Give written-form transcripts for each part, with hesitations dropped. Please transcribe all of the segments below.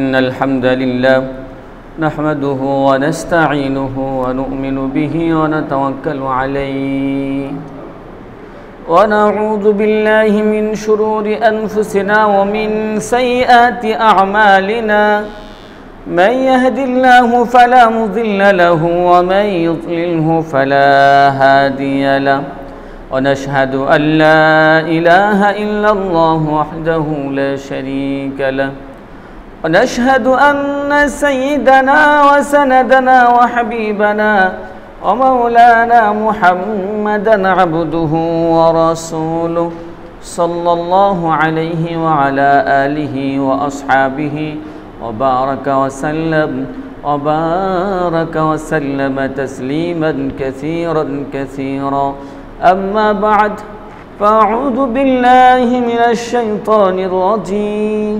إن الحمد لله نحمده ونستعينه ونؤمن به ونتوكل عليه ونعوذ بالله من شرور أنفسنا ومن سيئات أعمالنا من يهد الله فلا مضل له ومن يضلله فلا هادي له ونشهد أن لا إله إلا الله وحده لا شريك له ونشهد أن سيدنا وسندنا وحبيبنا ومولانا محمدا عبده ورسوله صلى الله عليه وعلى آله وأصحابه وبارك وسلم تسليما كثيرا أما بعد فأعوذ بالله من الشيطان الرجيم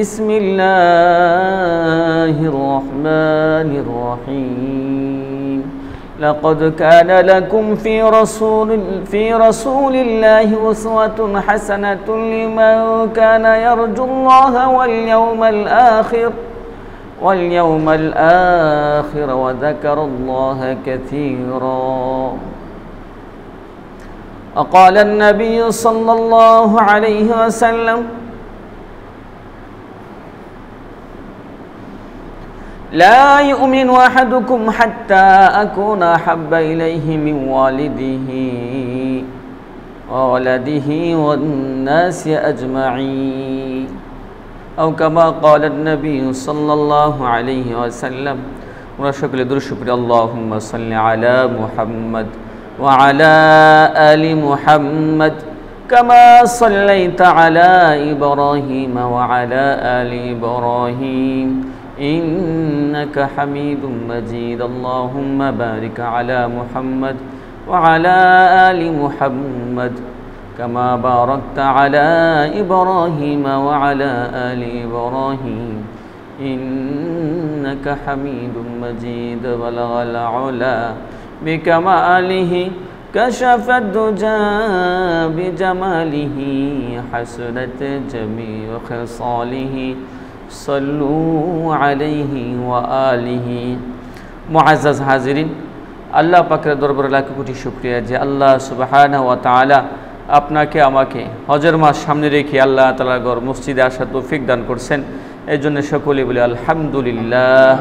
بسم الله الرحمن الرحيم لقد كان لكم في رسول الله أسوة حسنة لمن كان يرجو الله واليوم الآخر وذكر الله كثيرا وقال النبي صلى الله عليه وسلم لا يؤمن أحدكم حتى أكون أحب إليه من والده وولده والناس أجمعين أو كما قال النبي صلى الله عليه وسلم ونشكر درشكر اللهم صل على محمد وعلى آل محمد كما صليت على إبراهيم وعلى آل إبراهيم إنك حميد مجيد اللهم بارك على محمد وعلى آل محمد كما باركت على إبراهيم وعلى آل إبراهيم إنك حميد مجيد بلغ العلا بكماله كشف الدجى بجماله حسنت جميع خصاله صلوا عليه وآله মুআজ্জাজ হাজিরিন আল্লাহ পাকের দরবারে লাখ কোটি শুকরিয়া যে আল্লাহ সুবহানাহু ওয়া তাআলা আপনাকে আমাকে হজের মাস সামনে রেখে আল্লাহ তাআলার ঘর মসজিদে আসার তৌফিক দান করছেন এই জন্য সকলে বলি আলহামদুলিল্লাহ।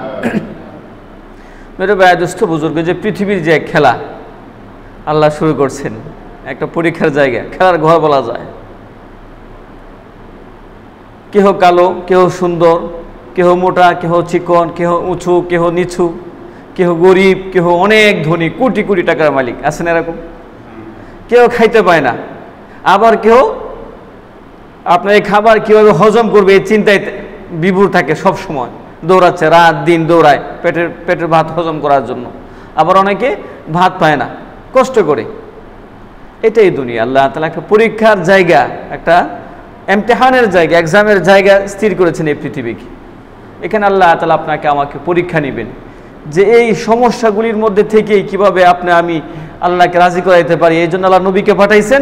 মেরে ভাই দোস্ত বুজুর্গ যে পৃথিবীর যে খেলা আল্লাহ শুরু করছেন একটা পরীক্ষার জায়গা খেলার ঘর বলা যায়। কেহ কালো কেহ সুন্দর কেহ মোটা কেহ চিকন কেহ উঁচু কেহ নিচু কেহ গরিব কেহ অনেক ধনী কোটি কোটি টাকার মালিক আছেন এরকম। কেউ খাইতে পায় না আবার কেউ আপনার এই খাবার কীভাবে হজম করবে এই চিন্তায় বিভোর থাকে সব সময়, দৌড়াচ্ছে রাত দিন দৌড়ায় পেটের ভাত হজম করার জন্য। আবার অনেকে ভাত পায় না কষ্ট করে। এটাই দুনিয়া। আল্লাহ তাআলা একটা পরীক্ষার জায়গা একটা ইমতিহানের জায়গা এক্সামের জায়গা স্থির করেছেন এই পৃথিবীকে। এখানে আল্লাহ তাআলা আপনাকে আমাকে পরীক্ষা নেবেন যে এই সমস্যাগুলির মধ্যে থেকেই কিভাবে আমি আল্লাহকে রাজি করাইতে পারি। এই জন্য আল্লাহ নবীকে পাঠাইছেন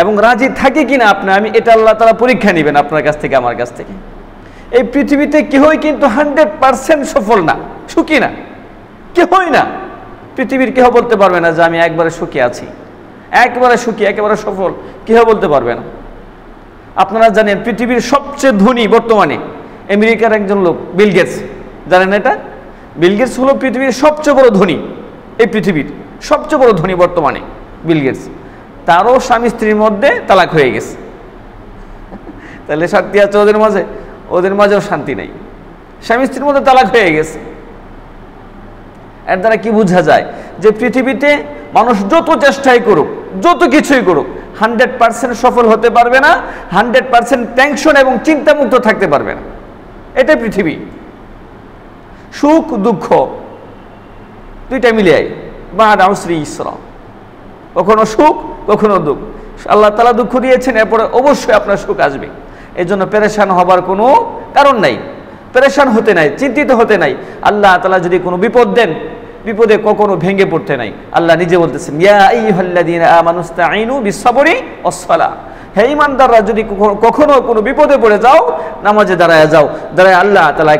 এবং রাজি থাকে কিনা আমি এটা আল্লাহ তাআলা পরীক্ষা নেবেন আপনার কাছ থেকে আমার কাছ থেকে। এই পৃথিবীতে কেহই কিন্তু 100% সফল না, সুখী না, কেহই না। পৃথিবীর কেহ বলতে পারবে না যে আমি একবারে সুখী আছি, একবারে সুখী একেবারে সফল কেহ বলতে পারবে না। আপনারা জানেন পৃথিবীর সবচেয়ে ধনী বর্তমানে আমেরিকার একজন লোক বিল গেটস, জানেন এটা? বিল গেটস হলো পৃথিবীর সবচেয়ে বড় ধনী, এই পৃথিবীর সবচেয়ে বড় ধনী বর্তমানে বিল গেটস। তারও স্বামী স্ত্রীর মধ্যে তালাক হয়ে গেছে। তাহলে শান্তি আছে ওদের মাঝেও শান্তি নেই, স্বামী স্ত্রীর মধ্যে তালাক হয়ে গেছে। এর দ্বারা কি বোঝা যায় যে পৃথিবীতে মানুষ যত চেষ্টাই করুক যত কিছুই করুক 100% সফল হতে পারবে না, 100% টেনশন এবং চিন্তামুক্ত থাকতে পারবে না। এটাই পৃথিবী। সুখ দুঃখ দুইটা মিলিয়ে বা'দা উসরি ইসরা, কখনো সুখ কখনো দুঃখ। আল্লাহ তাআলা দুঃখ দিয়েছেন, এরপরে অবশ্যই আপনার সুখ আসবে। এই জন্য পেরেশান হবার কোনো কারণ নাই, পেরেশান হতে নাই, চিন্তিত হতে নাই। আল্লাহ তাআলা যদি কোনো বিপদ দেন বিপদে কখনো ভেঙে পড়তে নাই। আল্লাহ নিজে বলতেছেন ইয়া আইয়ুহাল্লাযীনা আমানুস্তাঈনু বিস-সাবরি ওয়াস-সালাহ, হে ইমানদাররা, যদি কখনো কোনো বিপদে পড়ে যাও, নামাজে দাঁড়ায় যাও, দাঁড়ায় আল্লাহ তাআলার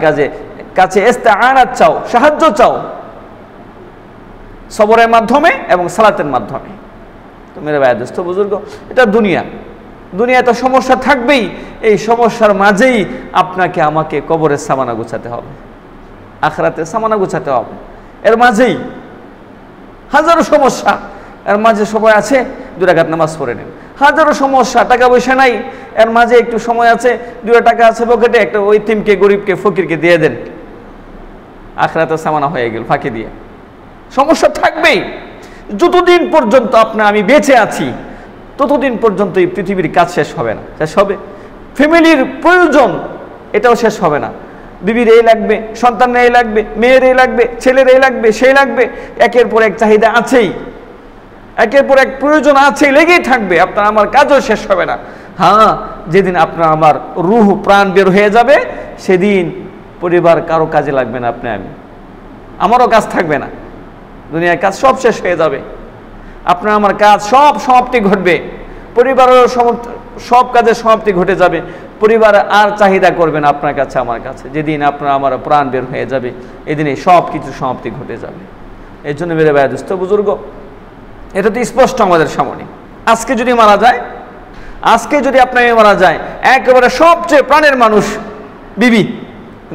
কাছে ইস্তেআনাত চাও, সাহায্য চাও, সবরের মাধ্যমে এবং সালাতের মাধ্যমে। তো মেরে ভাই দোস্ত বুজুর্গ, এটা দুনিয়ায় তো সমস্যা থাকবেই। এই সমস্যার মাঝেই আপনাকে আমাকে কবরের সামানা গুছাতে হবে, আখিরাতের সামানা গুছাতে হবে। এর মাঝেই হাজারো সমস্যা, এর মাঝে সময় আছে 2 রাকাত নামাজ পড়ে নেন। হাজারো সমস্যা, টাকা পয়সা নাই, এর মাঝে একটু সময় আছে, 2 টাকা আছে পকেটে, একটা ইতিমকে, গরিবকে, ফকিরকে দিয়ে দেন, আখিরাতের সামানা হয়ে গেল ফাঁকি দিয়ে। সমস্যা থাকবেই। যতদিন পর্যন্ত আমি বেঁচে আছি, ততদিন পর্যন্ত এই পৃথিবীর কাজ শেষ হবে না। শেষ হবে ফ্যামিলির প্রয়োজন, এটাও শেষ হবে না। বিবির এই লাগবে, সন্তানের এই লাগবে, মেয়ের এই লাগবে, ছেলের এই লাগবে, সেই লাগবে, একের পর এক চাহিদা আছেই, একের পর এক প্রয়োজন আছেই, লেগেই থাকবে। আপনার আমার কাজও শেষ হবে না। হ্যাঁ, যেদিন আপনার আমার রূহ প্রাণ বের হয়ে যাবে, সেদিন পরিবার কারো কাজে লাগবে না, আমারও কাজ থাকবে না, দুনিয়ার কাজ সব শেষ হয়ে যাবে। আপনার আমার কাজ সব সমাপ্তি ঘটবে, পরিবারের সব কাজের সমাপ্তি ঘটে যাবে। পরিবার আর চাহিদা করবে না আপনার কাছে, আমার কাছে। যেদিন আপনার আমার প্রাণ বের হয়ে যাবে, এদিনে সব কিছু সমাপ্তি ঘটে যাবে। এই জন্য মেরে ভাই দোস্ত বুজুর্গ, এটা তো স্পষ্ট আমাদের সামনে। আজকে যদি মারা যায়, আজকে যদি আপনাকে মারা যায়, একেবারে সবচেয়ে প্রাণের মানুষ বিবি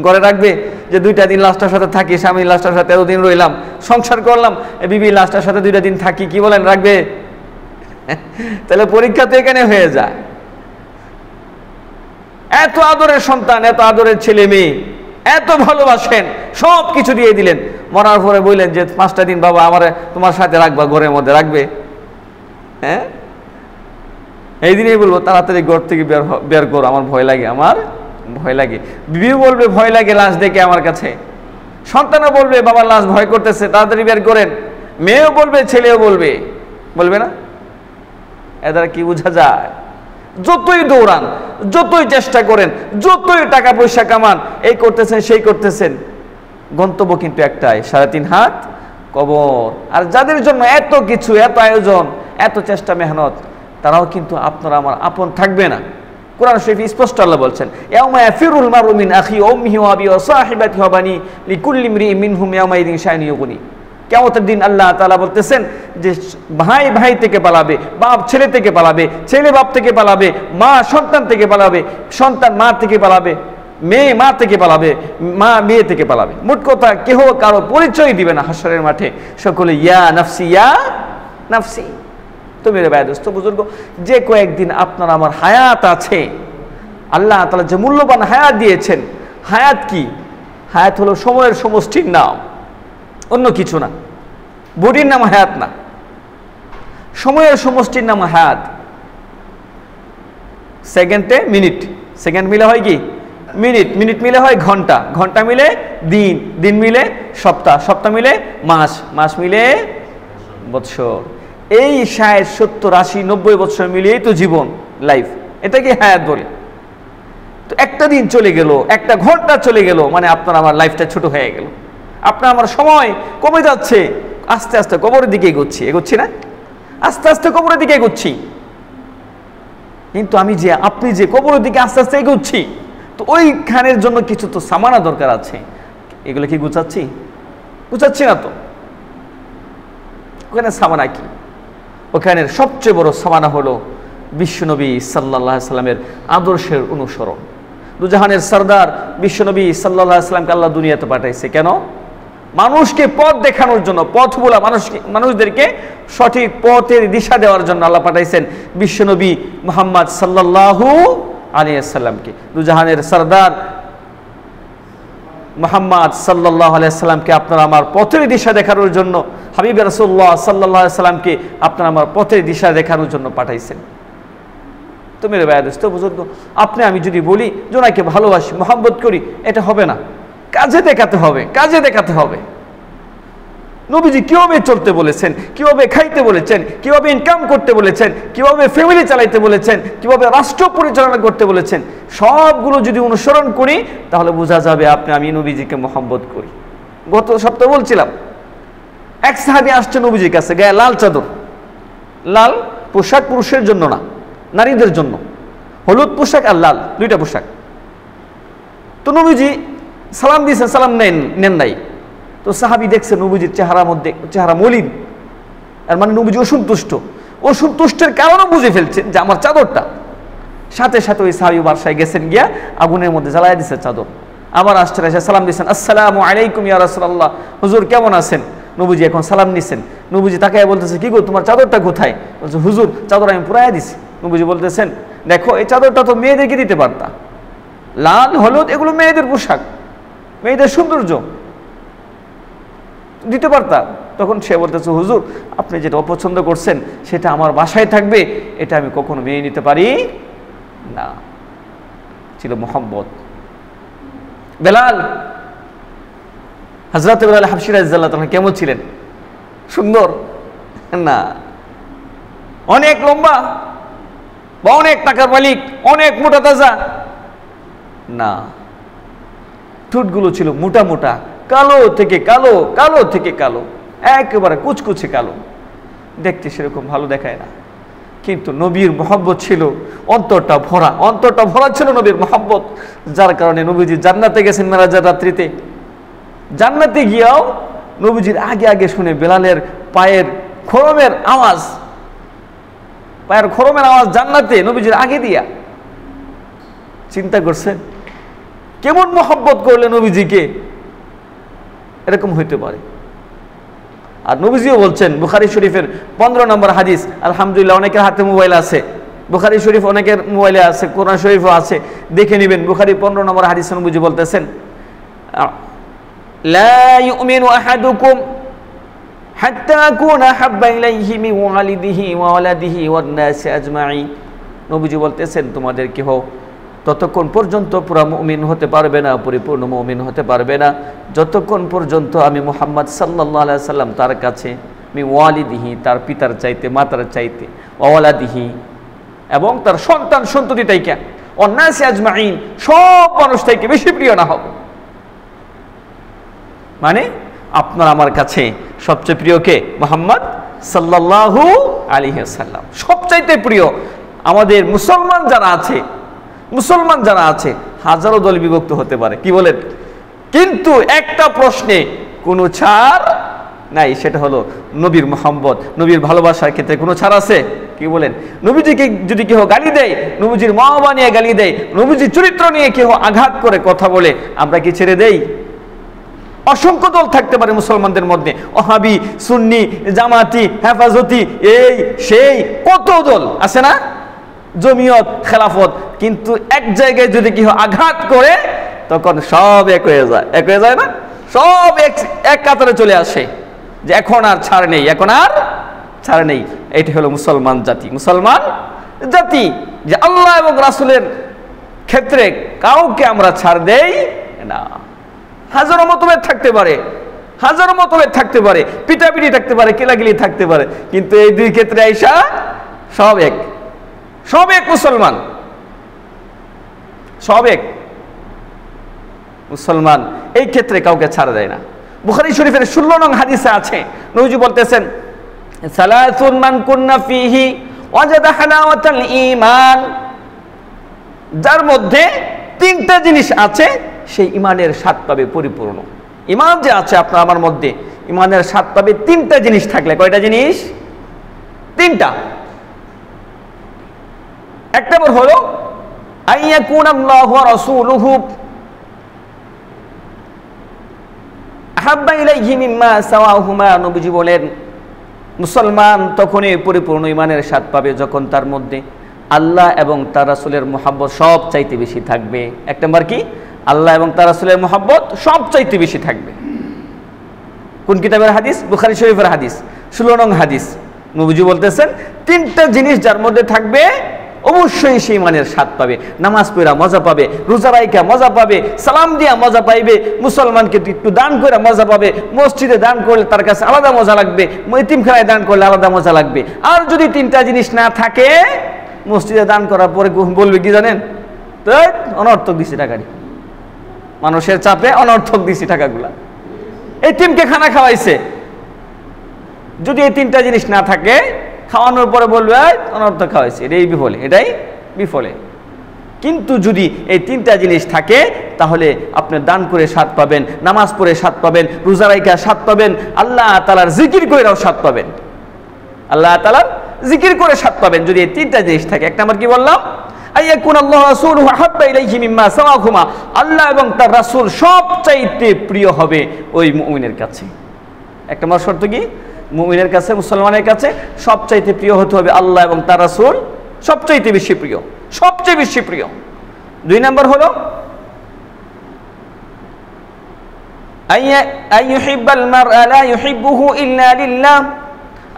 ঘরে রাখবে যে 2টা দিন লাশটার সাথে থাকি, স্বামী লাশটার সাথে এতদিন রইলাম, সংসার করলাম, বিবি লাশটার সাথে 2টা দিন থাকি, কি বলেন, রাখবে? তাহলে পরীক্ষা তো এখানে হয়ে যায়। এত আদরের সন্তান, এত আদরের ছেলে মেয়ে, এত ভালোবাসেন, সব কিছু দিয়ে দিলেন, মরার পরে বললেন যে 5টা দিন বাবা আমার তোমার সাথে রাখবা, ঘরের মধ্যে রাখবে? হ্যাঁ, এই দিনেই বলবো তাড়াতাড়ি ঘর থেকে বের করো, আমার ভয় লাগে, আমার ভয় লাগে। বিবিও বলবে ভয় লাগে লাশ দেখে আমার কাছে, সন্তানও বলবে বাবার লাশ ভয় করতেছে, তাড়াতাড়ি বের করেন। মেয়েও বলবে, ছেলেও বলবে, বলবে না? এ দ্বারা কি বোঝা যায়? যতই দৌড়ান, যতই চেষ্টা করেন, যতই টাকা পয়সা কামান, এই করতেছেন সেই করতেছেন, গন্তব্য কিন্তু একটাই, 3.5 হাত কবর। আর যাদের জন্য এত কিছু, এত আয়োজন, এত চেষ্টা মেহনত, তারাও কিন্তু আপনার আমার আপন থাকবে না। কোরআন শরীফে স্পষ্ট আল্লাহ বলছেন, ইয়াউমা ইয়াফিরুল মারউ মিন আখি ওয়া উম্মিহি ওয়া আবিহি ওয়া সাহিবাতিহি ওয়া বানি লিকুল্লি ইমরিইন মিনহুম ইয়াউমাইযিন শা'নুন ইউগনি। কিয়ামতের দিন আল্লাহ তাআলা বলতেছেন যে ভাই ভাই থেকে পালাবে, বাপ ছেলে থেকে পালাবে, ছেলে বাপ থেকে পালাবে, মা সন্তান থেকে পালাবে, সন্তান মা থেকে পালাবে, মেয়ে মা থেকে পালাবে, মা মেয়ে থেকে পালাবে। মোট কথা কেহ কারো পরিচয় দিবে না হাসরের মাঠে, সকলে ইয়া নাফসি ইয়া নাফসি। তো মেরে ভাই দোস্ত বুজুর্গ, যে কয়েকদিন আপনার আমার হায়াত আছে, আল্লাহ তাআলা যে মূল্যবান হায়াত দিয়েছেন, হায়াত কি? হায়াত হলো সময়ের সমষ্টির নাম, অন্য কিছু না। বডির নাম হায়াত না, সময়ের সমষ্টির নাম হায়াত। সেকেন্ডে মিনিট, সেকেন্ড মিলে হয় কি মিনিট, মিনিট মিলে হয় ঘন্টা, ঘন্টা মিলে দিন, দিন মিলে সপ্তাহ, সপ্তাহ মিলে মাস, মাস মিলে বৎসর। এই 60, 70, 80, 90 বছর মিলিয়েই তো জীবন, লাইফ। এটাকে হায়াত বলে। তো একটা দিন চলে গেল, একটা ঘন্টা চলে গেল, মানে আপনার আমার লাইফটা ছোট হয়ে গেল, আপনার আমার সময় কমে যাচ্ছে। আস্তে আস্তে কবরের দিকে এগোচ্ছি না? আস্তে আস্তে কবরের দিকে এগোচ্ছি। কিন্তু আপনি যে কবরের দিকে আস্তে আস্তে এগোচ্ছি, তো ওইখানের জন্য কিছু তো সামানা দরকার আছে। এগুলো কি গুছাচ্ছি না তো? ওখানে সামানা কি? ওখানের সবচেয়ে বড় সামানা হলো বিশ্বনবী সাল্লাল্লাহু আলাইহি সাল্লামের আদর্শের অনুসরণ। দুজাহানের সরদার বিশ্বনবী সাল্লাল্লাহু আলাইহি সাল্লামকে আল্লাহ দুনিয়াতে পাঠাইছে কেন? মানুষকে পথ দেখানোর জন্য, পথ বলা, মানুষদেরকে সঠিক পথের দিশা দেওয়ার জন্য আল্লাহ পাঠাইছেন বিশ্বনবী মুহাম্মদ সাল্লাল্লাহু আলাইহি সাল্লামকে। দুজাহানের সরদার মুহাম্মদ সাল্লাল্লাহু আলাইহি সাল্লামকে আপনার আমার পথের দিশা দেখানোর জন্য, হাবিব রাসূলুল্লাহ সাল্লাল্লাহু আলাইহি সাল্লামকে আপনার আমার পথের দিশা দেখানোর জন্য পাঠাইছেন। তো মেরে ভাই দোস্ত বুজুর্গ, আপনি আমি যদি বলি যে ওনাকে ভালোবাসি, মহব্বত করি, এটা হবে না। কাজে দেখাতে হবে, কাজে দেখাতে হবে। নবীজি কিভাবে চলতে বলেছেন, কিভাবে খাইতে বলেছেন, কিভাবে ইনকাম করতে বলেছেন, কিভাবে ফ্যামিলি চালাইতে বলেছেন, কিভাবে রাষ্ট্র পরিচালনা করতে বলেছেন, সবগুলো যদি অনুসরণ করি তাহলে বোঝা যাবে আপনি আমি নবীজিকে মহব্বত করি। গত সপ্তাহে বলছিলাম, এক সাহাবী আসছে নবীজির কাছে, গায়ে লাল চাদর, লাল পোশাক পুরুষের জন্য না, নারীদের জন্য, হলুদ পোশাক আর লাল, দুইটা পোশাক। তো নবীজি সালাম দিয়েছেন, সালাম নেন নাই। তো সাহাবী দেখছে নবীজির চেহারা মলিন, আর মানে নবীজি অসন্তুষ্টের কারণও বুঝে ফেলছেন যে আমার চাদরটা। সাথে সাথে ওই সাহাবী বাসায় গেছেন, গিয়া আগুনের মধ্যে জ্বালায় দিছে চাদর। আবার আসছে এসে সালাম দিয়েছেন, আসসালামু আলাইকুম ইয়া রাসূলুল্লাহ, হুজুর কেমন আছেন? নবীজি এখন সালাম নিছেন। নবীজি তাকায় বলতেছে, কি গো তোমার চাদরটা কোথায়? বলছে, হুজুর চাদর আমি পুরাইয়া দিছি। নবীজি বলতেছেন, দেখো এই চাদরটা তো মেয়েদেরকে দিতে পারতা, লাল হলুদ এগুলো মেয়েদের পোশাক, মেয়েদের সৌন্দর্য, দিতে পারতা। তখন সে বলতেছে, হুজুর আপনি যেটা অপছন্দ করছেন সেটা আমার বাসায় থাকবে, এটা আমি কখনো মেনে নিতে পারি না। ছিল মোহাম্মত। বেলাল, হযরত বেলাল হাবশী রাদিয়াল্লাহু তাআলা কেমন ছিলেন? সুন্দর না, অনেক লম্বা বা অনেক টাকার মালিক, অনেক মোটা তাজা না, ঠোঁটগুলো ছিল মোটা মোটা, কালো থেকে কালো, কালো থেকে কালো, একেবারে কুচকুচে কালো, দেখতে সেরকম ভালো দেখায় না। কিন্তু নবীর মহব্বত ছিল, অন্তরটা ভরা ছিল নবীর মহব্বত, যার কারণে নবীজি জান্নাতে গেছেন মেরাজের রাত্রিতে। জান্নাতে গিয়াও নবীজির আগে আগে শুনে বেলালের পায়ের খড়মের আওয়াজ জান্নাতে নবীজির আগে দিয়া। চিন্তা করছেন কেমন মহব্বত করলে নবীজিকে এরকম হইতে পারে। আর নবীজিও বলছেন, বুখারী শরীফের 15 নম্বর হাদিস, আলহামদুলিল্লাহ অনেকের হাতে মোবাইল আছে, বুখারী শরীফ অনেকের মোবাইলে আছে, কোরআন শরীফও আছে, দেখে নেবেন। বুখারী 15 নম্বর হাদিসে নবীজি বলতেছেন, লা ইউমিনু আহাদুকুম হাত্তা আকুনা হাব্বা ইলাইহি মিন ওয়ালিদিহি ওয়া ওয়ালাদিহি ওয়ান নাসি আজমাইন। নবীজি বলতেছেন, তোমাদের কেহ ততক্ষণ পর্যন্ত পুরা মুমিন হতে পারবে না, পরিপূর্ণ মুমিন হতে পারবে না, যতক্ষণ পর্যন্ত আমি মুহাম্মদ সাল্লাল্লাহু আলাইহি সাল্লাম তার কাছে মি ওয়ালিদিহি, তার পিতার চাইতে, মাতার চাইতে, ওয়ালাদিহি এবং তার সন্তান সন্ততি থেকে, অন্নাসি আজমাইন সব মানুষ থেকে বেশি প্রিয় না হব। মানে আপনার আমার কাছে সবচেয়ে প্রিয় কে? মুহাম্মদ সাল্লাল্লাহু আলাইহি ওয়াসাল্লাম সবচাইতে প্রিয়। আমাদের মুসলমান যারা আছে হাজারো দল বিভক্ত হতে পারে, কি বলেন, কিন্তু একটা প্রশ্নে কোনো ছাড় নাই, সেটা হলো নবীর মোহাম্মত, নবীর ভালোবাসার ক্ষেত্রে কোনো ছাড় আছে? কি বলেন? নবীজিকে যদি কেউ গালি দেয়, নবীজির মা-বাবা নিয়ে গালি দেয়, নবীজির চরিত্র নিয়ে কেউ আঘাত করে কথা বলে, আমরা কি ছেড়ে দেই? অসংখ্য দল থাকতে পারে মুসলমানদের মধ্যে, ওহাবি, সুন্নি, জামাতি, হেফাজতি, এই সেই কত দল আছে না, জমিয়ত, খেলাফত, কিন্তু এক জায়গায় যদি কেউ আঘাত করে তখন সব এক হয়ে যায় না, সব এক কাতারে চলে আসে যে এখন আর ছাড় নেই। এটি হলো মুসলমান জাতি, যে আল্লাহ এবং রাসূলের ক্ষেত্রে কাউকে আমরা ছাড় দেই না। হাজারো মতভেদ থাকতে পারে, পিটাপিটি থাকতে পারে, কিলাকিলি থাকতে পারে, কিন্তু এই দুই ক্ষেত্রে আইসা সব এক মুসলমান, এই ক্ষেত্রে কাউকে ছাড় দেয় না। বুখারী শরীফের 16 নং হাদিসে আছে, নবীজি বলতেছেন, সালাসুন মান কুন্না ফীহি ওয়াজাদা হালাওয়াতাল ঈমান, যার মধ্যে 3টা জিনিস আছে সেই ইমানের স্বাদ পাবে পরিপূর্ণ। ইমান যে আছে আপনার আমার মধ্যে, ইমানের স্বাদ পাবে 3টা জিনিস থাকলে। কয়টা জিনিস? 3টা। এক নম্বর হলো আইয়াকুনাল্লাহু ওয়া রাসূলুহু আহাব্বা ইলাইহি মিম্মা সাওয়াহুমা। নবীজি বলেন, মুসলমান তখনই পরিপূর্ণ ইমানের স্বাদ পাবে যখন তার মধ্যে আল্লাহ এবং তার রাসূলের মুহাব্বত সব চাইতে বেশি থাকবে। এক নম্বর কি? আল্লাহ এবং তার রাসূলের মুহাব্বত সব চাইতে বেশি থাকবে। কোন কিতাবের হাদিস? বুখারী শরীফের হাদিস, 16 নং হাদিস। নবীজি বলতেছেন, 3টা জিনিস যার মধ্যে থাকবে অবশ্যই সেই ইমানের স্বাদ পাবে। নামাজ পড়া মজা পাবে, রোজা রাইখা মজা পাবে, সালাম দিয়া মজা পাইবে, মুসলমানকে একটু দান করে মজা পাবে, মসজিদে দান করলে তার কাছে আলাদা মজা লাগবে, এতিমখানায় দান করলে আলাদা মজা লাগবে। আর যদি 3টা জিনিস না থাকে, মসজিদে দান করার পরে বলবে কি জানেন, তো অনর্থক দিছি টাকাটি, মানুষের চাপে অনর্থক দিছি টাকাগুলা, এতিমকে খানা খাওয়াইছে। যদি এই 3টা জিনিস না থাকে খাওয়ানোর পরে বলবে অনর্থ খাওয়াইছি, এটাই বিফলে, এটাই বিফলে। কিন্তু যদি এই তিনটা জিনিস থাকে তাহলে আপনি দান করে স্বাদ পাবেন, নামাজ পড়ে স্বাদ পাবেন, রোজা রাইখা স্বাদ পাবেন, আল্লাহ তাআলার জিকির কইরাও স্বাদ পাবেন, আল্লাহ তাআলার জিকির করে স্বাদ পাবেন যদি এই তিনটা জিনিস থাকে। এক নাম্বার কি বললাম? আইয়াকুন আল্লাহু রাসূলুহু হাব্বা ইলাইহি মিম্মা সাওয়াহুমা, আল্লাহ এবং তার রাসূল সবচাইতে প্রিয় হবে ওই মুমিনের কাছে। এক নম্বর শর্ত কি? মুমিনের কাছে, মুসলমানের কাছে সবচাইতে প্রিয় হতে হবে আল্লাহ এবং তার রাসূল সবচাইতে বেশি প্রিয়, সবচেয়ে বেশি প্রিয়। দুই নম্বর হলো আইয়ুহিব্বাল মারআ লা ইউহিব্বুহু ইল্লা লিল্লাহ।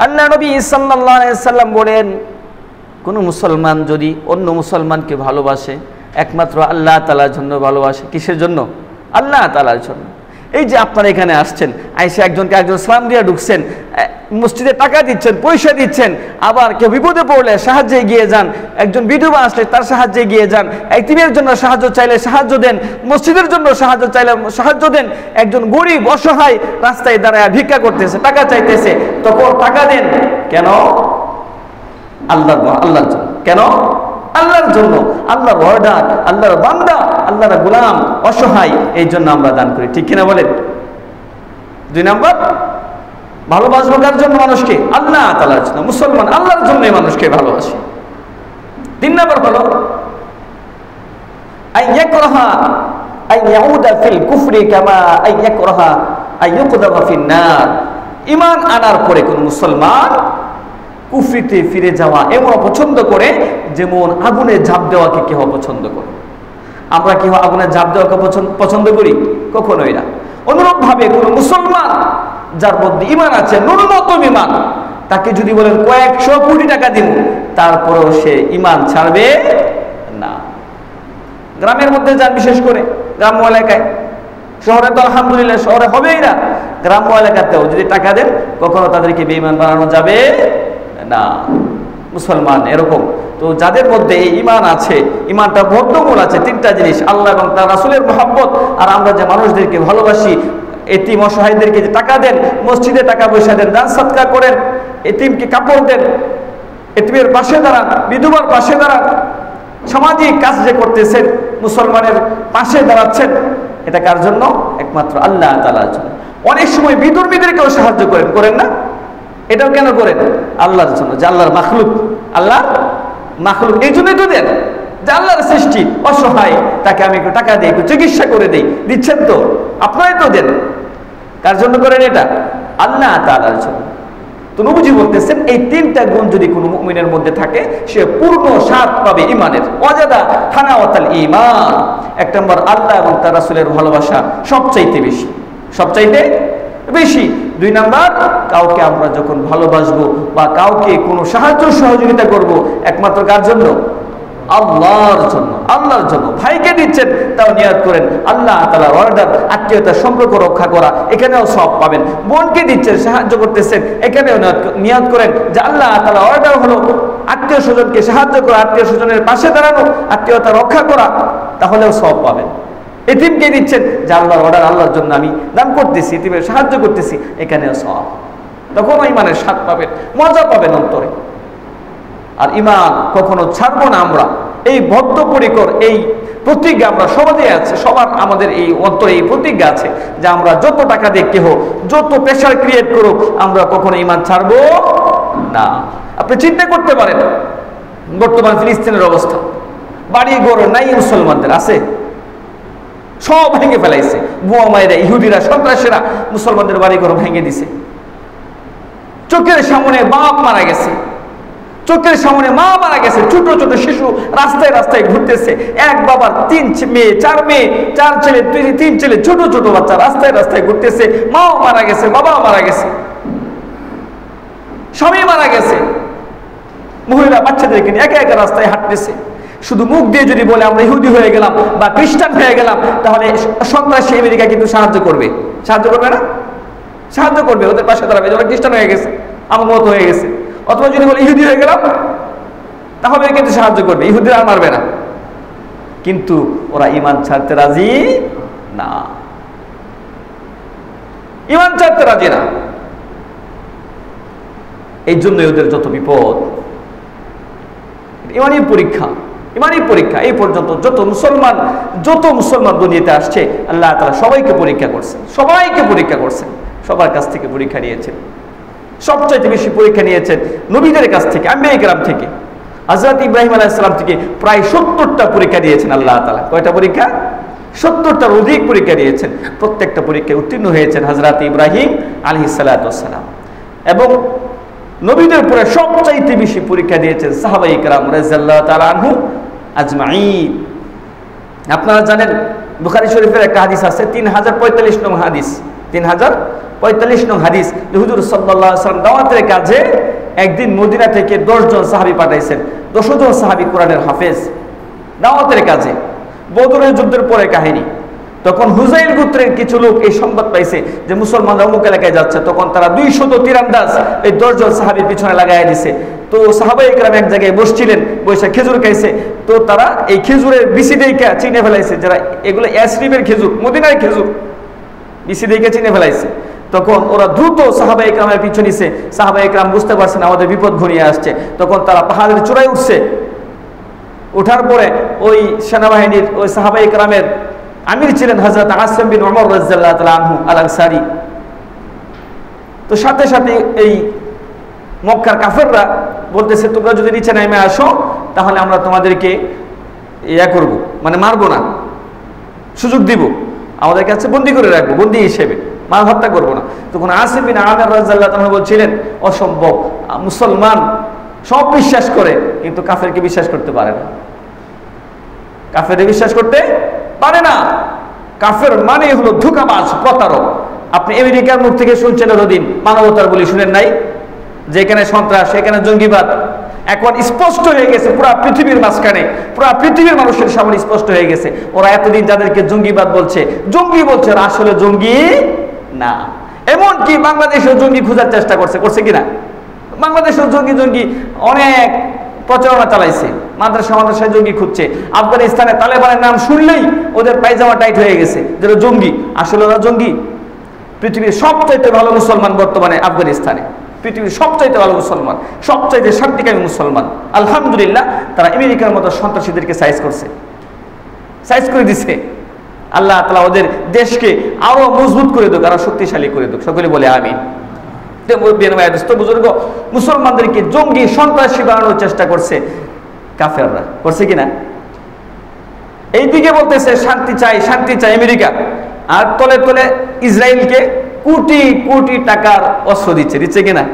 আল্লাহ নবী সাল্লাল্লাহু আলাইহি সাল্লাম বলেন, কোন মুসলমান যদি অন্য মুসলমানকে ভালোবাসে একমাত্র আল্লাহ তাআলার জন্য ভালোবাসে। কিসের জন্য? আল্লাহ তাআলার জন্য। এই যে আপনারা এখানে আসছেন, আইসা একজনকে একজন সালাম দিয়ে ঢুকছেন, মসজিদে টাকা দিচ্ছেন, পয়সা দিচ্ছেন, আবার কেউ বিপদে পড়লে সাহায্যে এগিয়ে যান, একজন বিধবা আসলে তার সাহায্যে এগিয়ে যান, এতিমের জন্য সাহায্য চাইলে সাহায্য দেন, মসজিদের জন্য সাহায্য চাইলে সাহায্য দেন, একজন গরিব অসহায় রাস্তায় দাঁড়ায় ভিক্ষা করতেছে, টাকা চাইতেছে, তখন টাকা দেন। কেন? আল্লাহর জন্য। কেন? আল্লাহর জন্য। আল্লাহর অর্ডার, আল্লাহর বান্দা, আল্লাহর গোলাম, অসহায়, এই জন্য আমরা দান করি। ঠিক কিনা বলেন? দুই নাম্বার, ভালোবাসবো কার জন্য মানুষকে? আল্লাহ তাআলার জন্য। মুসলমান আল্লাহর জন্য মানুষকে ভালোবাসে। তিন নাম্বার হলো আইয়াকরাহা আইয়াউদা ফিল কুফরি কামা আইয়াকরাহা আইয়ুকদাবা ফিন নার। ঈমান আনার পরে কোন মুসলমান কুফরিতে ফিরে যাওয়া এমন অপছন্দ করে যেমন আগুনে ঝাঁপ দেওয়াকে কেউ অপছন্দ করে। আমরা কেউ আগুনে ঝাঁপ দেওয়াকে পছন্দ করি? কখনোই না। অনুরূপভাবে কোন মুসলমান যার মধ্যে ঈমান আছে, ন্যূনতম ঈমান, তাকে যদি বলেন কয়েকশো কোটি টাকা দিব, তারপরেও সে ঈমান ছাড়বে না। গ্রামের মধ্যে যান, বিশেষ করে গ্রাম্য এলাকায়, শহরে তো আলহামদুলিল্লাহ শহরে হবেই না, গ্রাম্য এলাকাতেও যদি টাকা দেন কখনো তাদেরকে বেঈমান বানানো যাবে না। মুসলমান এরকম। তো যাদের মধ্যে এই ঈমান আছে, ঈমানটা বদ্ধমূল আছে, তিনটা জিনিস, আল্লাহ এবং তার রাসূলের মহব্বত, আর আমরা যে মানুষদেরকে ভালোবাসি, এতিম অসহায়দেরকে যে টাকা দেন, মসজিদে টাকা পয়সা দেন, দান সদকা করেন, এতিমকে কাপড় দেন, এতিমের পাশে দাঁড়ান, বিধবার পাশে দাঁড়ান, সামাজিক কাজ যে করতেছেন, মুসলমানের পাশে দাঁড়াচ্ছেন, এটা কার জন্য? একমাত্র আল্লাহ তাআলার জন্য। অনেক সময় বিধর্মীদেরকেও সাহায্য করেন না? এটাও কেন করেন? আল্লাহর জন্য, যে আল্লাহর মাখলুক, আল্লাহর মাখলুক, এই জন্যই তো দেন, যে আল্লাহর সৃষ্টি, অসহায়, তাকে আমি একটু টাকা দিই, একটু চিকিৎসা করে দিই, দিচ্ছেন তো, আপনারাই তো দেন। কার জন্য করেন এটা? আল্লাহ তাআলার জন্য। তো নবীজি বলতেছেন এই তিনটা গুণ যদি কোনো মুমিনের মধ্যে থাকে, সে পূর্ণ স্বাদ পাবে ঈমানের। ওয়াজাদা হানাওয়াতাল ঈমান। এক নম্বর, আল্লাহ এবং তার রাসূলের ভালোবাসা সবচাইতে বেশি, সবচাইতে বেশি। দুই নাম্বার, কাউকে আমরা যখন ভালোবাসবো বা কাউকে কোনো সাহায্য সহযোগিতা করব, একমাত্র কার জন্য? আল্লাহর জন্য, আল্লাহর জন্য। ভাইকে দিচ্ছেন, তাও নিয়ত করেন আল্লাহ তাআলার অর্ডার, আত্মীয়তার সম্পর্ক রক্ষা করা, এখানেও সব পাবেন। বোনকে দিচ্ছেন, সাহায্য করতেছেন, এখানেও নিয়ত করেন যে আল্লাহ তাআলার অর্ডার হলো আত্মীয় স্বজনকে সাহায্য করা, আত্মীয় স্বজনের পাশে দাঁড়ানো, আত্মীয়তা রক্ষা করা, তাহলেও সব পাবেন। এতিমকে দিচ্ছেন যে আল্লাহর অর্ডার, আল্লাহর জন্য আমি দান করতেছি, এতিমের সাহায্য করতেছি, এখানেও সব। তখন ঈমানের স্বাদ পাবেন, মজা পাবেন অন্তরে। আর ঈমান কখনো ছাড়বো না আমরা। এই বদ্ধপরিকর এই প্রতিজ্ঞা আমরা সমাজে আছে, সবার আমাদের এই অন্তরে এই প্রতিজ্ঞা আছে যে আমরা যত টাকা দিয়ে কেহ যত প্রেশার ক্রিয়েট করুক, আমরা কখনো ঈমান ছাড়বো না। আপনি চিন্তা করতে পারেন বর্তমান ফিলিস্তিনের অবস্থা, বাড়ি ঘর নাই মুসলমানদের, আছে? সব ভেঙে ফেলাইছে বোমা মায়েরা, ইহুদিরা, সন্ত্রাসীরা মুসলমানদের বাড়ি ঘর ভেঙে দিছে। চোখের সামনে বাপ মারা গেছে, চোখের সামনে মা মারা গেছে, ছোট ছোট শিশু রাস্তায় রাস্তায় ঘুরতেছে। এক বাবার 3 মেয়ে, 4 মেয়ে, 4 ছেলে, 3 ছেলে, ছোট ছোট বাচ্চা রাস্তায় রাস্তায় ঘুরতেছে। মাও মারা গেছে, বাবাও মারা গেছে, স্বামী মারা গেছে, মহিলা বাচ্চাদেরকে নিয়ে একা একা রাস্তায় হাঁটতেছে। শুধু মুখ দিয়ে যদি বলে আমরা ইহুদি হয়ে গেলাম বা খ্রিস্টান হয়ে গেলাম, তাহলে সন্ত্রাসী আমেরিকা কিন্তু সাহায্য করবে। সাহায্য করবে না? সাহায্য করবে, ওদের পাশে দাঁড়াবে, ওরা খ্রিস্টান হয়ে গেছে, আমার মত হয়ে গেছে। অথবা যদি বলে ইহুদি হয়ে গেলাম, তাহলে কিন্তু সাহায্য করবে, ইহুদিরা আর মারবে না। কিন্তু ওরা ঈমান ছাড়তে রাজি না, ঈমান ছাড়তে রাজি না। এই জন্যই ওদের যত বিপদ। ইমানি পরীক্ষা, ইমানি পরীক্ষা। এই পর্যন্ত যত মুসলমান দুনিয়াতে আসছে, আল্লাহ তাআলা সবাইকে পরীক্ষা করছেন, সবাইকে পরীক্ষা করছেন, সবার কাছ থেকে পরীক্ষা নিয়েছেন। সবচাইতে বেশি পরীক্ষা নিয়েছেন নবীদের কাছ থেকে, আম্বিয়া কিরাম থেকে। হযরত ইব্রাহিম আলাইহিস সালাম থেকে প্রায় 70টা পরীক্ষা দিয়েছেন আল্লাহ তাআলা। কয়টা পরীক্ষা? 70টার অধিক পরীক্ষা দিয়েছেন। প্রত্যেকটা পরীক্ষায় উত্তীর্ণ হয়েছেন হযরত ইব্রাহিম আলাইহিস সালাম। এবং নবীদের পরে সবচাইতে বেশি পরীক্ষা দিয়েছেন সাহাবায়ে কেরাম রাদিয়াল্লাহু তাআলা আনহু আজমাইন। আপনারা জানেন বুখারী শরীফের একটা হাদিস আছে, 3045 নং হাদিস, 3045 নং হাদিস। হুজুর সাল্লাল্লাহু আলাইহি ওয়াসাল্লাম দাওয়াতের কাজে একদিন মদিনা থেকে 10 জন সাহাবী পাঠাইছেন। 10 জন সাহাবী কোরআনের হাফেজ, দাওয়াতের কাজে। বদরের যুদ্ধের পরে কাহিনী। তখন হুযাইল গোত্রের কিছু লোক এই সংবাদ পাইছে যে মুসলমানরা অমুক এলাকায় যাচ্ছে। তখন তারা 200 তীরন্দাজ এই 10 জন সাহাবীর পিছনে লাগাইয়া দিছে। তো সাহাবায়ে কেরাম এক জায়গায় বসছিলেন, বসে খেজুর খাইছে। তো তারা এই খেজুরের বিচি দেখে চিনে ফেলাইছে, যারা এগুলো ইয়াসরিবের খেজুর, মদিনার খেজুর, বিচি দেখে চিনে ফেলাইছে। তখন ওরা দ্রুত সাহাবায়ে কেরামের পিছু নিছে। সাহাবায়ে কেরাম বুঝতে পারছেন আমাদের বিপদ ঘনিয়ে আসছে। তখন তারা পাহাড়ের চূড়ায় উঠছে। ওঠার পরে ওই সেনাবাহিনীর ওই সাহাবায়ে কেরামের আমির ছিলেন হযরত আসিম বিন ওমর রাদিয়াল্লাহু তাআলা আনহু আল আনসারী। তো সাথে সাথে এই মক্কার কাফেররা বলতেছে, তোমরা যদি নিচে নেমে আসো তাহলে আমরা তোমাদেরকে করব, মানে মারবো না, সুযোগ দিব, আমাদের কাছে বন্দী করে রাখবো, বন্দী হিসেবে, মার হত্যা করবো না। তখন আসিম বিন আমির রাদিয়াল্লাহু তাআলা বলছিলেন, অসম্ভব, মুসলমান সব বিশ্বাস করে কিন্তু কাফেরকে বিশ্বাস করতে পারে না, কাফেরকে বিশ্বাস করতে পারে না। কাফের মানে হলো ধোঁকাবাজ, প্রতারক। আপনি আমেরিকার মুখ থেকে শুনছেন এতদিন মানবতার বলি, শুনেন নাই? যেখানে সন্ত্রাস, সেখানে জঙ্গিবাদ। এখন স্পষ্ট হয়ে গেছে পুরা পৃথিবীর মাঝখানে, পুরা পৃথিবীর মানুষের সামনে স্পষ্ট হয়ে গেছে। ওরা এতদিন যাদেরকে জঙ্গিবাদ বলছে, জঙ্গি বলছে, ওরা আসলে জঙ্গি না। এমনকি বাংলাদেশেও জঙ্গি খোঁজার চেষ্টা করছে কিনা? বাংলাদেশেও জঙ্গি অনেক প্রচারণা চালাইছে, মাদ্রাসায় জঙ্গি খুঁজছে। আফগানিস্তানে তালেবানের নাম শুনলেই ওদের পায়জামা টাইট হয়ে গেছে, যেটা জঙ্গি। আসলে ওরা জঙ্গি? পৃথিবীর সবচাইতে ভালো মুসলমান বর্তমানে আফগানিস্তানে, পৃথিবীর সবচাইতে ভালো মুসলমান, সবচাইতে শান্তিকামী মুসলমান। আলহামদুলিল্লাহ, তারা আমেরিকার মতো সন্ত্রাসীদেরকে সাইজ করে দিচ্ছে। আল্লাহ তাআলা ওদের দেশকে আরো মজবুত করে দেখ, আরো শক্তিশালী করে দেখ। সকলে বলে আমিন। বুজুর্গ, মুসলমানদেরকে জঙ্গি সন্ত্রাসী বানানোর চেষ্টা করছে কাফেররা, করছে কিনা? এইদিকে বলতেছে শান্তি চাই আমেরিকা, আর তলে তলে ইসরায়েলকে কোটি কোটি টাকার অস্ত্র দিচ্ছে কিনা?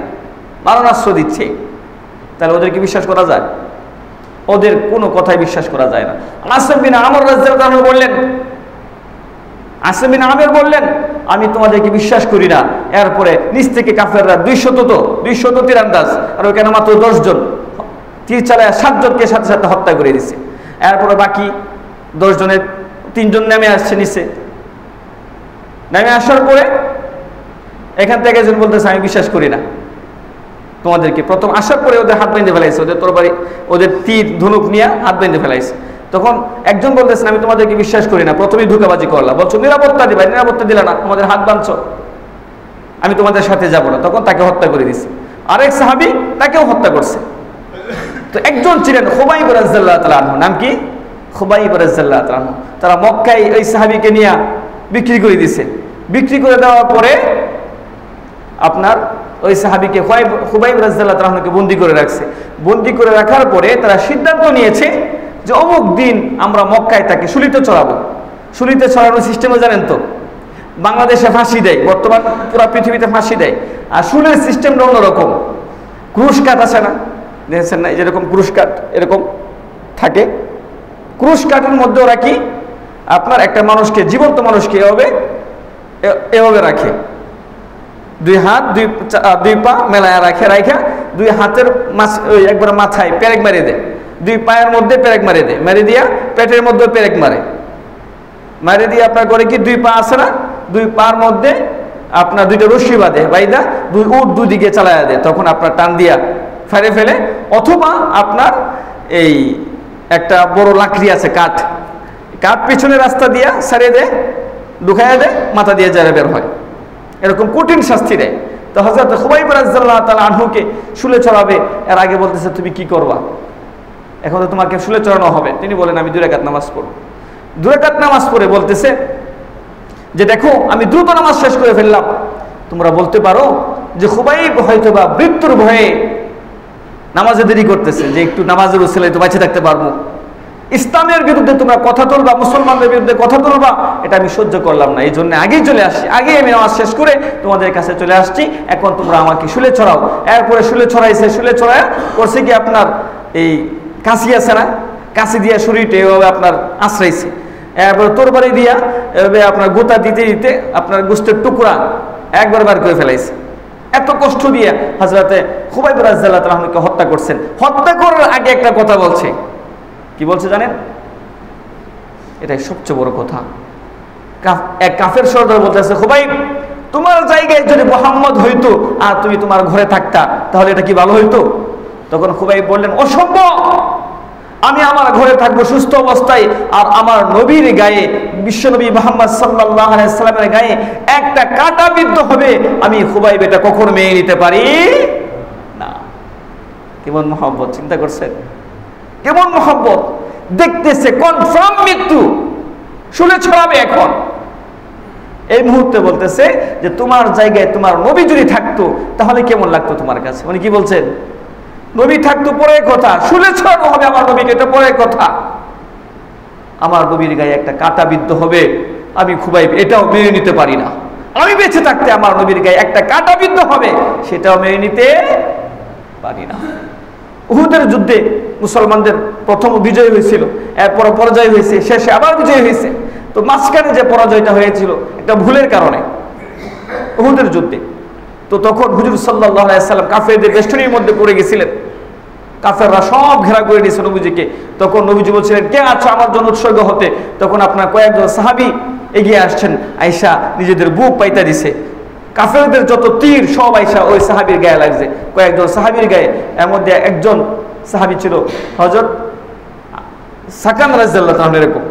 মারণাস্ত্র দিচ্ছে। তাহলে ওদেরকে বিশ্বাস করা যায়? ওদের কোনো কথাই বিশ্বাস করা যায় না। আসিম বিন আমর রাদিয়াল্লাহু আনহু বললেন, আসিম বিন আমির বললেন, আমি তোমাদেরকে বিশ্বাস করি না। এরপরে নিচ থেকে কাফেররা 200 তীরন্দাজ, আর ওখানে মাত্র 10 জন তীর চালায় 7 জনকে সাথে সাথে হত্যা করে দিছে। এরপরে বাকি 10 জনের 3 জন নেমে আসছে নিচে। নেমে আসার পরে এখান থেকে একজন বলতেছে, আমি বিশ্বাস করি না তোমাদেরকে। প্রথম আসার পরে ওদের হাত বেঁধে ফেলাইছে, ওদের তরবারি, ওদের তীর ধনুক নিয়ে হাত বেঁধে ফেলাইছে। তখন একজন বলতেছেন, আমি তোমাদেরকে বিশ্বাস করি না, প্রথমেই ধোঁকাবাজি করলাম, বলছো নিরাপত্তা দিবা, নিরাপত্তা দিলা না, আমাদের হাত বাঁধছো, আমি তোমাদের সাথে যাব না। তখন তাকে হত্যা করে দিছে। আরেক সাহাবী তাকেও হত্যা করছে। তো একজন ছিলেন খুবাইব রাদিয়াল্লাহু তাআলা আনহু, নাম কি? খুবাইব রাদিয়াল্লাহু তাআলা আনহু। তারা মক্কায় ওই সাহাবীকে নিয়ে বিক্রি করে দিছে। বিক্রি করে দেওয়ার পরে আপনার ওই সাহাবীকে খুবাইব রাদিয়াল্লাহু তাআলা আনহুকে বন্দী করে রাখছে। বন্দী করে রাখার পরে তারা সিদ্ধান্ত নিয়েছে যে অমুক দিন আমরা মক্কায় তাকে শুলিতে চড়াবো। শুলিতে চড়ানোর সিস্টেমও জানেন তো? বাংলাদেশে ফাঁসি দেয়, বর্তমান পুরা পৃথিবীতে ফাঁসি দেয়। আর শুলের সিস্টেমটা অন্যরকম। ক্রুশ কাঠ আছে না, দেখেছেন না? যেরকম ক্রুশ কাঠ এরকম থাকে। ক্রুশ কাঠের মধ্যে ওরা কি আপনার একটা মানুষকে, জীবন্ত মানুষকে এভাবে রাখে, 2 হাত 2 পা মেলায় রাখা 2 হাতের একবার মাথায় পেরেক মারিয়ে দেয়, 2 পায়ের মধ্যে পেরেক মারিয়ে দেয়, মেরে দিয়া পেটের মধ্যে পেরেক মারে দিয়ে আপনার করে কি 2 পা আছে না, 2 পার মধ্যে আপনার 2টা রশ্মি বাঁধে, বাইদা 2 উট 2 দিকে চালায়া দেয়। তখন আপনার টান দিয়া ফেলে, অথবা আপনার এই একটা বড় লাকড়ি আছে, কাঠ পিছনে রাস্তা দিয়া ছাড়িয়ে দেয়, ঢুকাইয়া দেয়, মাথা দিয়ে যারা বের হয়। এরকম কঠিন শাস্তি দেয়। তো হযরত খুবাইব রাদিয়াল্লাহু তাআলা আনহুকে শুলে চড়াবে, এর আগে বলতেছে তুমি কি করবা, এখন তো তোমাকে শুলে চড়ানো হবে। তিনি বলেন আমি 2 রাকাত নামাজ পড়ব। 2 রাকাত নামাজ পড়ে বলতেছে যে দেখো আমি দ্রুত নামাজ শেষ করে ফেললাম, তোমরা বলতে পারো যে খুবাইব হয়তোবা মৃত্যুর ভয়ে নামাজে দেরি করতেছে, যে একটু নামাজের উসিলায় তো বেঁচে থাকতে পারবো, ইসলামের বিরুদ্ধে তোমরা কথা তুলবা, মুসলমানদের বিরুদ্ধে কথা তুলবা, এটা আমি সহ্য করলাম না, এই জন্য আগেই চলে আসছি, আগে আমি নামাজ শেষ করে তোমাদের কাছে চলে আসছি, এখন তোমরা আমাকে শুলে ছড়াও। এরপরে শুলে ছড়াইছে, শুলে ছড়ায় করছে কি আপনার এই কাশি আছে না, কাশি দিয়া শরীরটা এভাবে আপনার আশ্রাইছে, এরপরে তরবারি দিয়া এভাবে আপনার গোতা দিতে দিতে আপনার গোস্তের টুকরা একবার বার করে ফেলাইছে। এত কষ্ট দিয়ে হযরতে খুবাইব রাদিয়াল্লাহু তাআলা আনহুকে হত্যা করছেন। হত্যা করার আগে একটা কথা বলছে, কি বলছে জানেন? এটাই সবচেয়ে বড় কথা। এক কাফের সর্দার বলতেছে খুবাইব তোমার জায়গায় যদি মুহাম্মদ হইতো আর তুমি তোমার ঘরে থাকতা তাহলে এটা কি ভালো হইতো? তখন খুবাইব বললেন অসম্ভব, আমি আমার ঘরে থাকবো সুস্থ অবস্থায়, আর আমার নবীর গায়ে, বিশ্বনবী মুহাম্মদ সাল্লাল্লাহু আলাইহি সাল্লামের গায়ে একটা কাঁটা বিদ্ধ হবে, আমি খুবাইব এটা কখনো মেনে নিতে পারি না। কেমন মহব্বত, চিন্তা করছেন কেমন মহব্বত, দেখতেছে কনফার্ম মৃত্যু, শুলে ছড়াবে এখন, এই মুহূর্তে বলতেছে যে তোমার জায়গায় তোমার নবী যদি থাকতো তাহলে কেমন লাগতো তোমার কাছে? মানে কি বলছেন? নবী থাকতো পরের কথা, শুলে ছড়ানো হবে আমার নবীকে, এটা পরের কথা, আমার নবীর গায়ে একটা কাঁটা বিদ্ধ হবে, আমি খুবাইব এটাও মেনে নিতে পারি না। আমি বেঁচে থাকতে আমার নবীর গায়ে একটা কাঁটা বিদ্ধ হবে, সেটাও মেনে নিতে পারি না। উহুদের যুদ্ধে মুসলমানদের প্রথম বিজয় হয়েছিল, এরপর পরাজয় হয়েছে, শেষে আবার বিজয় হয়েছে। তো মাঝখানে যে পরাজয়টা হয়েছিল একটা ভুলের কারণে উহুদের যুদ্ধে, তো তখন হুজুর সাল্লাল্লাহু আলাইহি সাল্লাম কাফেরদের বেষ্টনীর মধ্যে পড়ে গেছিলেন, কাফেররা সব ঘেরা করে নিয়েছে নবীজিকে। তখন নবীজি বলছিলেন কে আছো আমার জন্য উৎসর্গ হতে? তখন আপনার কয়েকজন সাহাবী এগিয়ে আসছেন, আয়েশা নিজেদের বুক পাইতা দিছে, কাফেরদের যত তীর সব আয়েশা ওই সাহাবীর গায়ে লাগছে, কয়েকজন সাহাবীর গায়ে। এর মধ্যে একজন সাহাবী ছিল হযরত সাকান রাদিয়াল্লাহু তাআলা, এরকম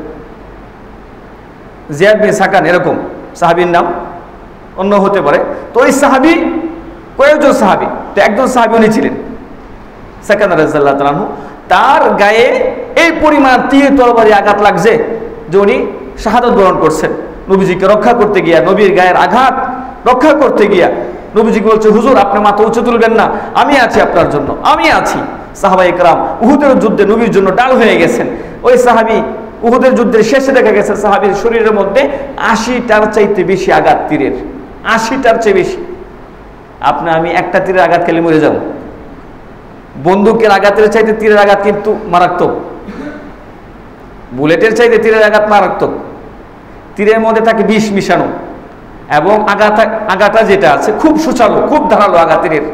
জিয়াদ বিন সাকান এরকম সাহাবীর নাম, অন্য হতে পারে। তো ওই সাহাবী কয়েকজন সাহাবী, তো একজন সাহাবী উনি ছিলেন সাকান রাদিয়াল্লাহু তাআলা, তার গায়ে এই পরিমাণ তীর তরবারি আঘাত লাগছে যে উনি শাহাদাত বরণ করছেন। নবীজিকে রক্ষা করতে গিয়া, নবীর গায়ের আঘাত রক্ষা করতে গিয়া নবীজিকে বলছে হুজুর আপনি মাথা উঁচু তুলবেন না, আমি আছি আপনার জন্য, আমি আছি। সাহাবায়ে কেরাম উহুদের যুদ্ধে নবীর জন্য ডাল হয়ে গেছেন। ওই সাহাবী উহুদের যুদ্ধের শেষে দেখা গেছে সাহাবীর শরীরের মধ্যে 80টার চাইতে বেশি আঘাত, তীরের 80টার চেয়ে বেশি। আপনি আমি একটা তীরের আঘাত খেলে মরে যাব, বন্দুকের আঘাতের চাইতে তীরের আঘাত কিন্তু মারাত্মক, বুলেটের চাইতে তীরের আঘাত মারাত্মক। তীরের মধ্যে থাকে বিষ মিশানো, এবং আঘাতটা যেটা আছে খুব সুচালো, খুব ধারালো আঘাতের।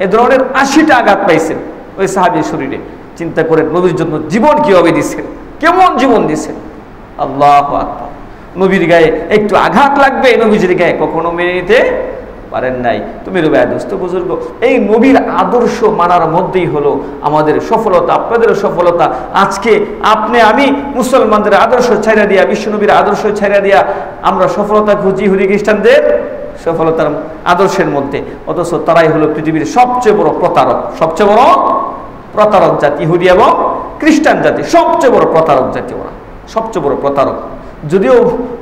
এ ধরনের 80টা আঘাত পাইছেন ওই সাহাবীর শরীরে। চিন্তা করে নবীর জন্য জীবন কিভাবে দিচ্ছেন, কেমন জীবন দিচ্ছেন। আল্লাহু আকবার। নবীর গায়ে একটু আঘাত লাগবে, নবীজির গায়ে কখনো মেনে নিতে পারেন নাই। তুমি রুবায়া দোস্ত বুজুর্গ, এই নবীর আদর্শ মানার মধ্যেই হলো আমাদের সফলতা, আপনাদেরও সফলতা। আজকে আপনি আমি মুসলমানদের আদর্শ ছাইরা দিয়া, বিশ্ব নবীর আদর্শ ছাইরা দিয়া আমরা সফলতা খুঁজি ইহুদি খ্রিস্টানদের সফলতার আদর্শের মধ্যে, অথচ তারাই হলো পৃথিবীর সবচেয়ে বড় প্রতারক, সবচেয়ে বড় প্রতারক জাতি ইহুদি এবং খ্রিস্টান জাতি, সবচেয়ে বড় প্রতারক জাতি ওরা, সবচেয়ে বড় প্রতারক। যদিও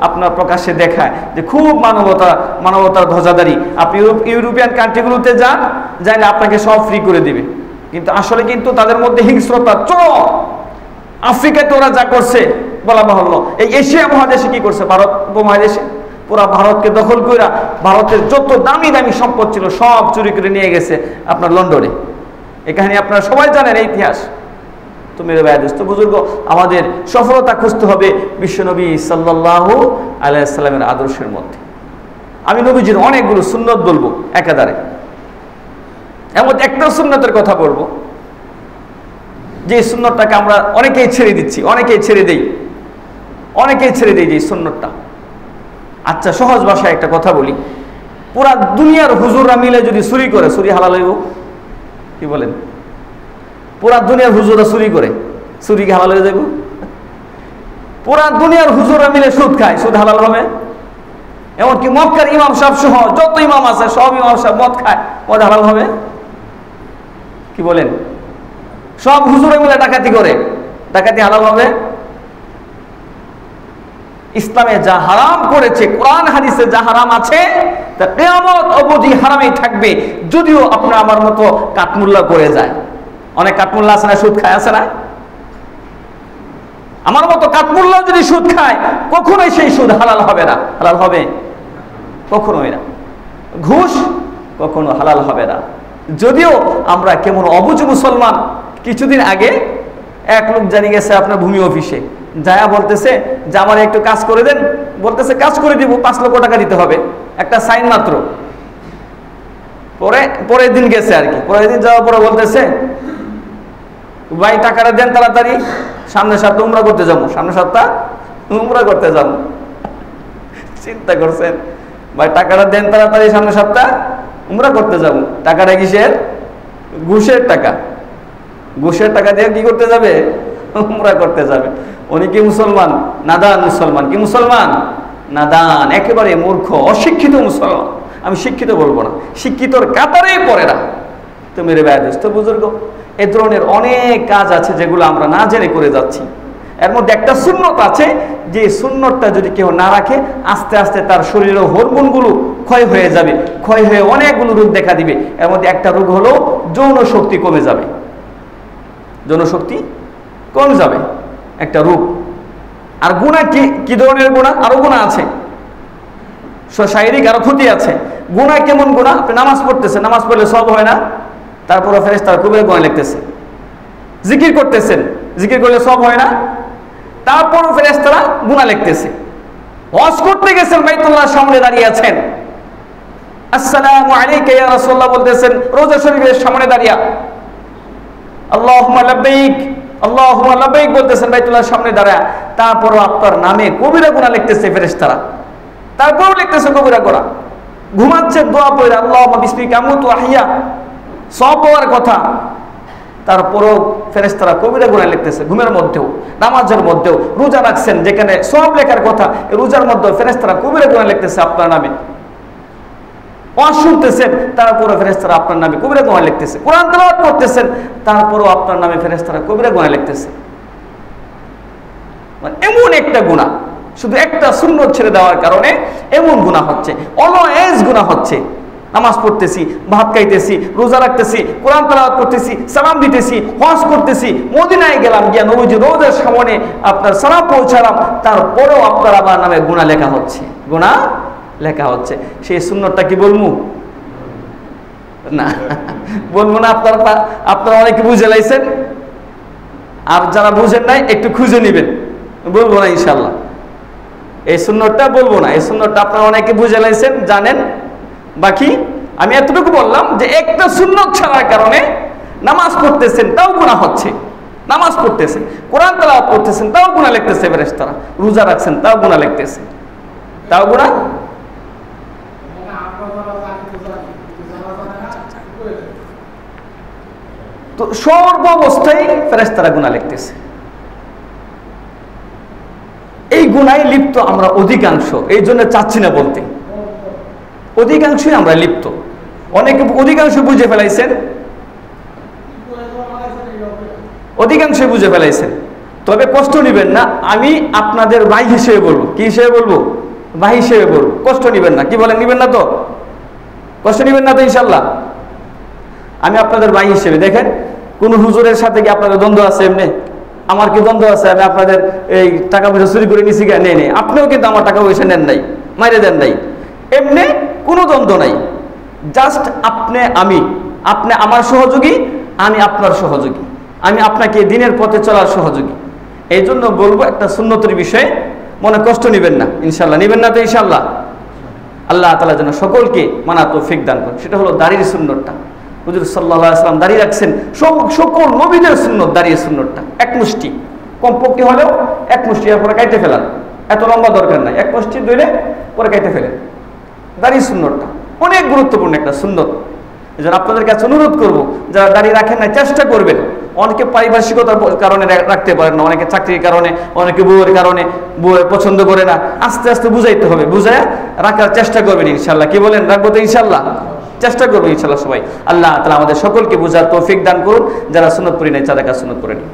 আপনার প্রকাশ্যে দেখায় যে খুব মানবতার ধ্বজাধারী, আপনি ইউরোপিয়ান কান্ট্রিগুলোতে যান, যাইলে আপনাকে সব ফ্রি করে দিবে, কিন্তু আসলে কিন্তু তাদের মধ্যে হিংস্রতা চরম। আফ্রিকাতে ওরা যা করছে বলা বাহুল্য, এই এশিয়া মহাদেশে কি করছে, ভারত উপমহাদেশে পুরা ভারতকে দখল করে ভারতের যত দামি দামি সম্পদ ছিল সব চুরি করে নিয়ে গেছে আপনার লন্ডনে। এই কাহিনী আপনারা সবাই জানেন, এই ইতিহাস। তো মেরে ভাই দোস্ত বুজুর্গ, আমাদের সফলতা খুঁজতে হবে বিশ্বনবী সাল্লাল্লাহু আলাইহি সাল্লামের আদর্শের মধ্যে। আমি নবীজির অনেকগুলো সুন্নত বলবো একাধারে, এমন একটা সুন্নতের কথা বলবো যে সুন্নতটাকে আমরা অনেকেই ছেড়ে দিচ্ছি, অনেকেই ছেড়ে দেই যে সুন্নতটা। আচ্ছা সহজ ভাষায় একটা কথা বলি, পুরা দুনিয়ার হুজুররা মিলে যদি চুরি করে, চুরি হালাল হইব? কি বলেন? পুরা দুনিয়ার হুজুররা চুরি করে, চুরি কি হালাল হয়ে যাবে? পুরা দুনিয়ার হুজুররা মিলে সুদ খায়, সুদ হালাল হবে? এমনকি মক্কার ইমাম সাহেব সহ যত ইমাম আছে সব ইমাম সাহেব মদ খায়, মদ হালাল হবে? কি বলেন? সব হুজুরে মিলে ডাকাতি করে, ডাকাতি হালাল হবে? ইসলামে যা হারাম করেছে, কোরআন হাদিসে যা হারাম আছে, তা কিয়ামত অবধি হারামই থাকবে, যদিও আপনার আমার মতো কাঠমুল্লা করে যায়। অনেক কাঠমুল্লা আছে না, সুদ খায়, আছে না? আমার মতো কাঠমুল্লা যদি সুদ খায়, কখনোই সেই সুদ হালাল হবে না। হালাল হবে? কখনোই না। ঘুষ কখনো হালাল হবে না। যদিও আমরা কেমন অবুঝ মুসলমান। কিছুদিন আগে এক লোক জানিয়ে গেছে আপনার ভূমি অফিসে, যায়া বলতেছে যে আমার একটু কাজ করে দেন, বলতেছে কাজ করে দিব, 5 লক্ষ টাকা দিতে হবে, একটা সাইন মাত্র। পরের দিন গেছে আর কি, পরের দিন যাওয়ার পরে বলতেছে ভাই টাকাটা দেন তাড়াতাড়ি, সামনের সপ্তাহ উমরা করতে যাবো, সামনের সপ্তাহ উমরা করতে যাবো। চিন্তা করছেন? ভাই টাকাটা দেন তাড়াতাড়ি, সামনের সপ্তাহ উমরা করতে যাবো। টাকাটা কিসের? ঘুষের টাকা। ঘুষের টাকা দিয়ে কি করতে যাবে? উমরা করতে যাবে। উনি কি মুসলমান? নাদান মুসলমান। কি মুসলমান? নাদান, একেবারে মূর্খ, অশিক্ষিত মুসলমান। আমি শিক্ষিত বলবো না, শিক্ষিতর কাতারেই পড়ে না। তো মেরে ব্যস্ত বুজুর্গ, এ ধরনের অনেক কাজ আছে যেগুলো আমরা না জেনে করে যাচ্ছি। এর মধ্যে একটা সুন্নত আছে, যে সুন্নতটা যদি কেউ না রাখে, আস্তে আস্তে তার শরীরের হরমোনগুলো ক্ষয় হয়ে যাবে, ক্ষয় হয়ে অনেকগুলো রোগ দেখা দিবে। এর মধ্যে একটা রোগ হলো যৌন শক্তি কমে যাবে। যৌন শক্তি কমে যাবে, একটা রোগ। আর গুনাহ কি ধরনের গুনাহ? আরো গুনাহ আছে, শারীরিক আরো ক্ষতি আছে। গুনাহ কেমন গুনাহ? আপনি নামাজ পড়তেছেন, নামাজ পড়লে সব হয় না, তারপরে ফেরেশতারা কবিরা গুনাহ লিখতেছে। জিকির করতেছেন, জিকির করলে সব হয় না, তারপরও ফেরেশতারা গুনাহ লিখতেছে। হজ করতে গেছেন, বাইতুল্লাহর সামনে দাঁড়িয়ে আছেন, আসসালামু আলাইকা ইয়া রাসূলুল্লাহ বলতেছেন, রোজা শরীফের সামনে দাঁড়িয়ে আল্লাহুম্মা লাব্বাইক আল্লাহুম্মা লাব্বাইক বলতেছেন বাইতুল্লাহর সামনে দাঁড়ায়, তারপরও আপনার নামে কবিরা গুনাহ লিখতেছে ফেরেশতারা, তারপরও লিখতেছে কবিরা গুনাহ। ঘুমাচ্ছে, দোয়া পড়ে আল্লাহুম্মা বিসমিকা আমুতু আহইয়া, সব হওয়ার কথা, তারপরও ফেরেশতারা কবিরা গুনাহ লিখতেছে। ঘুমের মধ্যেও, নামাজের মধ্যেও, রোজা রাখছেন যেখানে সব লেখার কথা, রোজার মধ্যেও ফেরেশতারা কবিরা গুনাহ লিখতেছে আপনার নামে। ওয়াজ শুনতেছেন, তারপরও ফেরেশতারা আপনার নামে কবিরা গুনাহ লিখতেছে। কোরআন তেলাওয়াত করতেছেন, তারপরও আপনার নামে ফেরেশতারা কবিরা গুনাহ লিখতেছে। মানে এমন একটা গুনাহ, শুধু একটা সুন্নত ছেড়ে দেওয়ার কারণে এমন গুনাহ হচ্ছে, অলওয়েজ গুনাহ হচ্ছে। নামাজ পড়তেছি, ভাত খাইতেছি, রোজা রাখতেছি, কোরআন তেলাওয়াত করতেছি, সালাম দিতেছি, হজ করতেছি, মদিনায় গেলাম, গিয়া নবীজি রোজার সামনে আপনার সালাম পৌঁছালাম, তারপরেও আপনার আমার নামে গুনাহ লেখা হচ্ছে, গুনাহ লেখা হচ্ছে। সেই সুন্নতটা কি বলবো? না, বলবো না। আপনারা অনেকে বুঝে লাইছেন, আর যারা বুঝেন নাই একটু খুঁজে নিবেন। বলবো না ইনশাল্লাহ, এই সুন্নতটা বলবো না। এই সুন্নতটা আপনারা অনেকে বুঝে লাইছেন, জানেন। বাকি আমি এতটুকু বললাম যে একটা সুন্নত ছাড়ার কারণে নামাজ পড়তেছেন তাও গুনাহ হচ্ছে, নামাজ পড়তেছেন, কোরআন তেলাওয়াত করতেছেন তাও গুনাহ লিখতেছে ফেরেশতারা, রোজা রাখছেন তাও গুনাহ লিখতেছে, তাও গুনাহ। তো সর্বাবস্থায় ফেরেশতারা গুনাহ লিখতেছে। এই গুনাহে লিপ্ত আমরা অধিকাংশ, এই জন্য চাচ্ছি না বলতে, অধিকাংশই আমরা লিপ্ত। অনেকে অধিকাংশ বুঝে ফেলাইছেন, অধিকাংশ বুঝে ফেলাইছেন। তবে কষ্ট নিবেন না, আমি আপনাদের ভাই হিসেবে বলবো। কি হিসেবে বলবো? ভাই হিসেবে বলবো, কষ্ট নিবেন না। কি বলেন, নিবেন না তো? কষ্ট নিবেন না তো ইনশাল্লাহ? আমি আপনাদের ভাই হিসেবে, দেখেন কোন হুজুরের সাথে কি আপনাদের দ্বন্দ্ব আছে? এমনি আমার কি দ্বন্দ্ব আছে? আমি আপনাদের এই টাকা পয়সা চুরি করে নিছি, নেই, আপনিও কিন্তু আমার টাকা পয়সা নেন নাই, মাইরে দেন নাই, এমনি কোনো দ্বন্দ্ব নাই। জাস্ট আপনি আমার সহযোগী, আমি আপনার সহযোগী, আমি আপনাকে দিনের পথে চলার সহযোগী। এই জন্য বলবো, একটা সুন্নতের বিষয়ে মনে কষ্ট নিবেন না ইনশাল্লাহ। নিবেন না তো ইনশাল্লাহ? আল্লাহ তাআলা যেন সকলকে মানা তৌফিক দান করেন। সেটা হলো দাড়ির সুন্নতটা। হুজুর সাল্লাল্লাহু আলাইহি ওয়াসাল্লাম দাড়ি রাখছেন, সকল নবীদের সুন্নত দাড়ির সুন্নতটা। এক মুষ্টি কমপক্ষে হলেও এক মুষ্টি, এরপরে কাইটে ফেলান, এত লম্বা দরকার নাই, এক মুষ্টি ধরে পরে কাইটে ফেলেন। দাড়ির সুন্নতটা অনেক গুরুত্বপূর্ণ একটা সুন্নত। এই জন্য আপনাদের কাছে অনুরোধ করবো, যারা দাড়ি রাখেন না চেষ্টা করবেন অনেকে পারিপার্শ্বিকতার কারণে রাখতে পারেন না, অনেকে চাকরির কারণে, অনেকে বউয়ের কারণে, বউ পছন্দ করে না। আস্তে আস্তে বুঝাইতে হবে, বুঝায় রাখার চেষ্টা করবেন ইনশাল্লাহ। কি বলেন, রাখবো তো ইনশাল্লাহ? চেষ্টা করবো ইনশাল্লাহ সবাই। আল্লাহ তাআলা আমাদের সকলকে বুঝার তৌফিক দান করুন। যারা সুন্নত পড়ি নাই তারা কাজ সুন্নত পড়ে নিন।